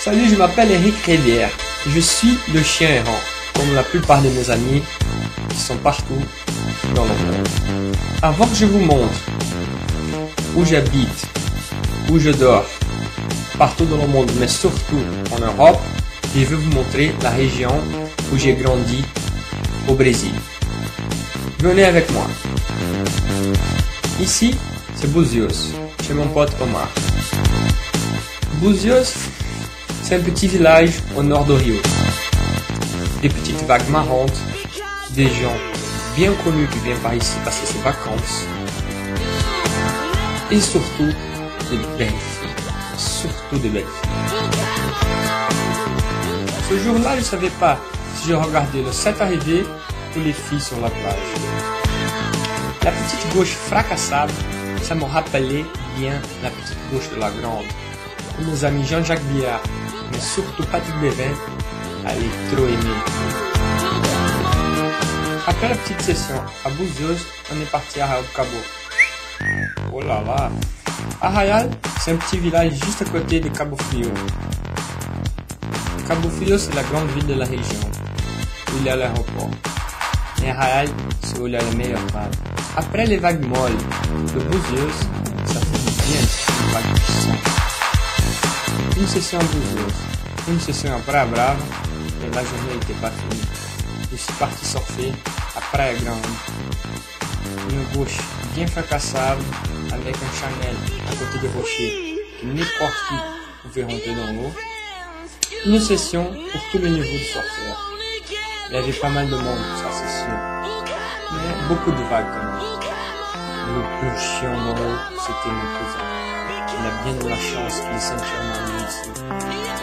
Salut, je m'appelle Eric Rivière. Je suis le chien errant, comme la plupart de mes amis qui sont partout dans le monde. Avant que je vous montre où j'habite, où je dors, partout dans le monde, mais surtout en Europe, je veux vous montrer la région où j'ai grandi au Brésil. Venez avec moi. Ici, c'est Búzios, chez mon pote Omar. Búzios, c'est un petit village au nord de Rio. Des petites vagues marrantes, des gens bien connus qui viennent par ici passer ses vacances. Et surtout, de belles filles. Surtout de belles filles. Ce jour-là, je ne savais pas si je regardais le 7 arriver ou les filles sur la plage. La petite gauche fracassable, ça me rappelait bien la petite gauche de la grande. Et mes amis Jean-Jacques Billard, mais surtout Patrick Bévin, allaient trop aimer. Après la petite session à Búzios, on est parti à Arraial do Cabo. Oh là là! Arraial, c'est un petit village juste à côté de Cabo Frio. Cabo Frio, c'est la grande ville de la région, où il y a l'aéroport. Et Arraial, c'est où il y a les meilleures vagues. Après les vagues molles de Búzios, ça fait du bien une vague puissante. Une session à Búzios, une session à Praia Brava, et la journée n'était pas finie. Je suis parti surfer à Praia Grande. Une gauche bien fracassable avec un Chanel à côté des rochers que n'importe qui pouvait rentrer dans l'eau. Une session pour tous les niveaux de surfeurs. Il y avait pas mal de monde, ça c'est sûr. Mais beaucoup de vagues quand même. Le plus chiant dans l'eau, c'était mon cousin. Il a bien de la chance qu'il est ceinturement ici.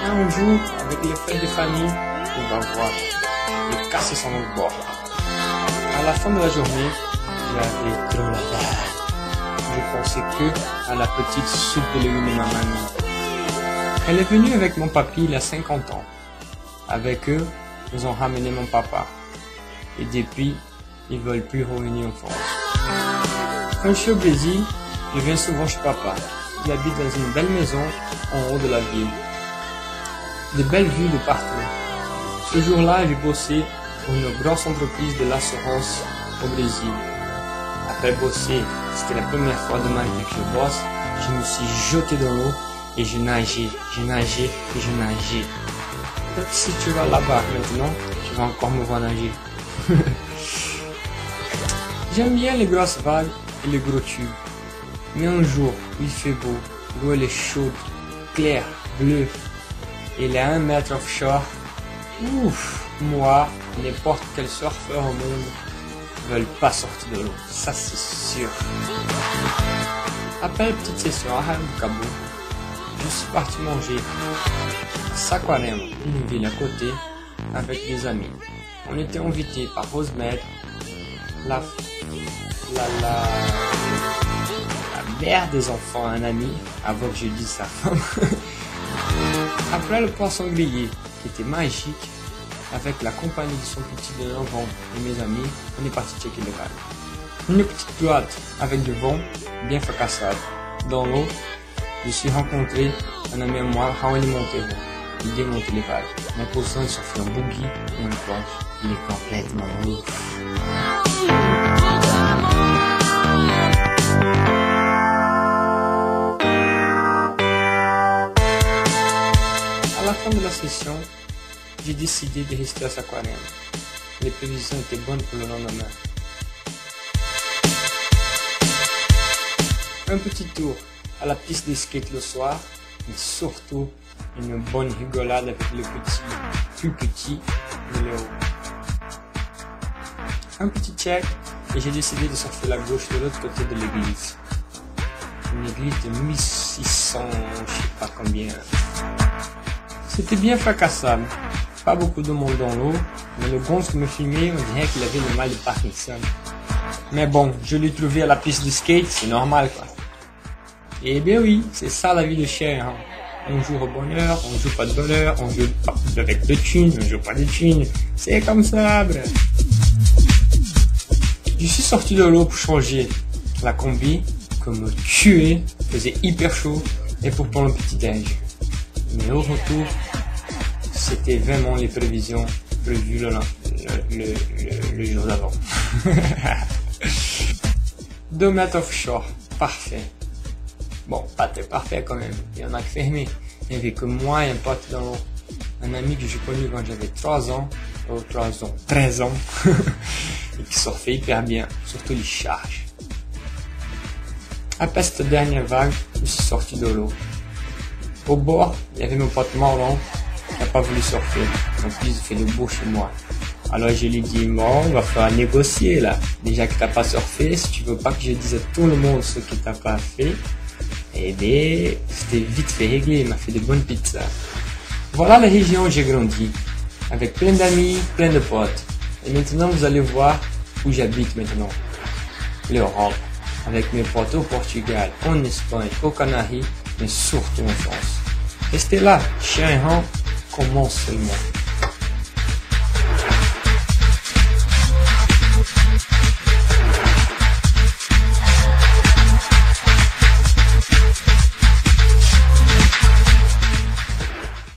Un jour, avec les fêtes de famille, on va voir. Il casse son bord. À la fin de la journée, j'avais trop la dalle. Je pensais que à la petite soupe de légumes de ma mamie. Elle est venue avec mon papy il y a 50 ans. Avec eux, ils ont ramené mon papa. Et depuis, ils ne veulent plus revenir en France. Quand je suis au Brésil, je viens souvent chez papa. Il habite dans une belle maison en haut de la ville. De belles vues de partout. Ce jour-là, j'ai bossé pour une grosse entreprise de l'assurance au Brésil. Après bosser, c'était la première fois de ma vie que je bosse, je me suis jeté dans l'eau et je nageais et je nageais. Peut-être que si tu vas là-bas maintenant, tu vas encore me voir nager. J'aime bien les grosses vagues et les gros tubes. Mais un jour, il fait beau, l'eau elle est chaude, claire, bleue, et il est à 1 mètre offshore. Ouf, moi, n'importe quel surfeur au monde ne veulent pas sortir de l'eau, ça c'est sûr. Après la petite session à Arraial do Cabo, je suis parti manger à Saquarema, une ville à côté, avec des amis. On était invités par Rosemary, la mère des enfants, un ami, avant que je dise sa femme. Après le poisson grillé, qui était magique, avec la compagnie de son petit de l'enfant et mes amis, on est parti checker les vagues. Une petite boîte avec du vent, bien fracassable. Dans l'eau, je suis rencontré un ami à moi, Raoni Montero. Il démonte les vagues. Mon cousin surfe un boogie ou une planche. Il est complètement ouf. À la fin de la session, j'ai décidé de rester à Saquarema. Les prévisions étaient bonnes pour le lendemain. Un petit tour à la piste de skate le soir, mais surtout une bonne rigolade avec le petit, plus petit de Léo. Un petit check et j'ai décidé de surfer la gauche de l'autre côté de l'église. Une église de 1600, je sais pas combien. C'était bien fracassable. Pas beaucoup de monde dans l'eau, mais le gonze qui me filmait, on dirait qu'il avait le mal de Parkinson. Mais bon, je l'ai trouvé à la piste de skate, c'est normal quoi. Et bien oui, c'est ça la vie de chien. Hein. On joue au bonheur, on joue pas de bonheur, on joue avec de thunes, on joue pas de thunes. C'est comme ça, bref. Je suis sorti de l'eau pour changer la combi, comme me tuer, faisait hyper chaud, et pour prendre le petit déj. Mais au retour, c'était vraiment les prévisions prévues le jour d'avant. 2 mètres offshore, parfait. Bon, pas très parfait quand même, il y en a que fermé. Il n'y avait que moi et un pote dans l'eau. Un ami que j'ai connu quand j'avais 13 ans, et qui surfait hyper bien, surtout les charges. Après cette dernière vague, je suis sorti de l'eau. Au bord, il y avait mon pote Marlon qui n'a pas voulu surfer, donc il fait le beau chez moi. Alors je lui dis, bon, on va falloir négocier là. Déjà que t'as pas surfé, si tu veux pas que je dise à tout le monde ce que t'as pas fait, eh bien, c'était vite fait régler, il m'a fait de bonnes pizzas. Voilà la région où j'ai grandi, avec plein d'amis, plein de potes. Et maintenant, vous allez voir où j'habite maintenant. L'Europe, avec mes potes au Portugal, en Espagne, aux Canaries, mais surtout en France. Restez là, chien et rang commence seulement.